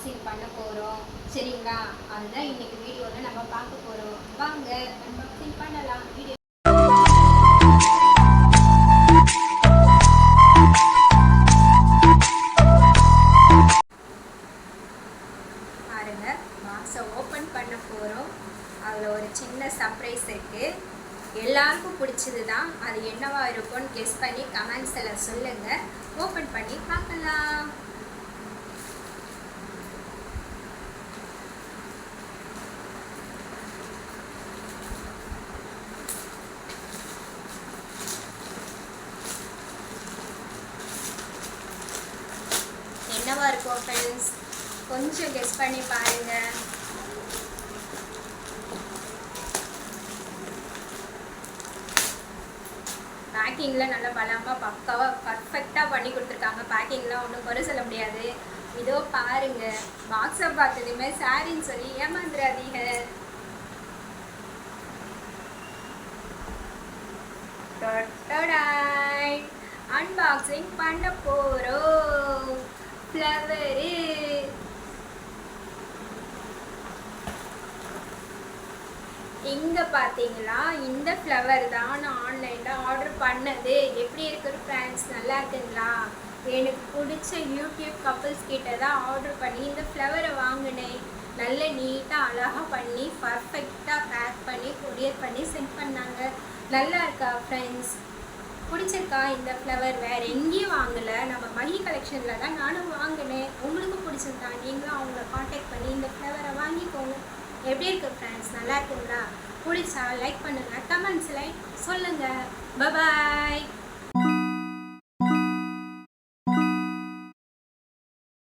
Unboxing பண்ண போகிறோம். சரிங்களா? அதுதான் இன்னைக்கு வீடியோவில் நம்ம பார்க்க போகிறோம். வாங்க அன்பாக்சிங் பண்ணலாம். வீடியோ பாருங்க, பாக்ஸை ஓப்பன் பண்ண போகிறோம். அதில் ஒரு சின்ன சர்ப்ரைஸ் இருக்குது. எல்லாருக்கும் பிடிச்சது தான். அது என்னவா இருக்கும்னு கெஸ் பண்ணி கமெண்ட்ஸில் சொல்லுங்கள். ஓப்பன் பண்ணி பார்க்கலாம். என்னவா இருக்கும் ஃப்ரெண்ட்ஸ்? கொஞ்சம் கெஸ் பண்ணி பாருங்க. பேக்கிங்கில் நல்லா பலமாக பக்காவாக பர்ஃபெக்டாக பண்ணி கொடுத்துருக்காங்க. பேக்கிங்லாம் ஒன்றும் குறை சொல்ல முடியாது. இதோ பாருங்க, பாக்ஸை பார்த்ததுமே சாரின்னு சொல்லி ஏமாந்துடாதீங்க. அன்பாக்சிங் பண்ண போறோம். ஃப்ளவரு இங்க பாத்தீங்களா? இந்த ஃப்ளவர் தான் நான் ஆன்லைன்ல ஆர்டர் பண்ணது. எப்படி இருக்குது ஃப்ரெண்ட்ஸ்? நல்லா இருக்குங்களா? எனக்கு பிடிச்ச யூடியூப் கப்பிள்ஸ் கிட்ட தான் ஆர்டர் பண்ணி இந்த ஃப்ளவரை வாங்கினேன். நல்ல நீட்டாக அழகாக பண்ணி பர்ஃபெக்டாக பேக் பண்ணி கொரியர் பண்ணி சென்ட் பண்ணாங்க. நல்லா இருக்கா ஃப்ரெண்ட்ஸ்? பிடிச்சிருக்கா இந்த ஃப்ளவர்? வேறு எங்கேயும் வாங்கலை, நம்ம மஹி கலெக்ஷனில் தான் நானும் வாங்கினேன். உங்களுக்கு பிடிச்சிருக்கா? நீங்களும் அவங்கள காண்டாக்ட் பண்ணி இந்த ஃப்ளவரை வாங்கிக்கோங்க. எப்படி இருக்குது ஃப்ரெண்ட்ஸ்? நல்லா இருக்குங்களா? பிடிச்சா லைக் பண்ணுங்கள், கமெண்ட்ஸில் சொல்லுங்கள். பாய்.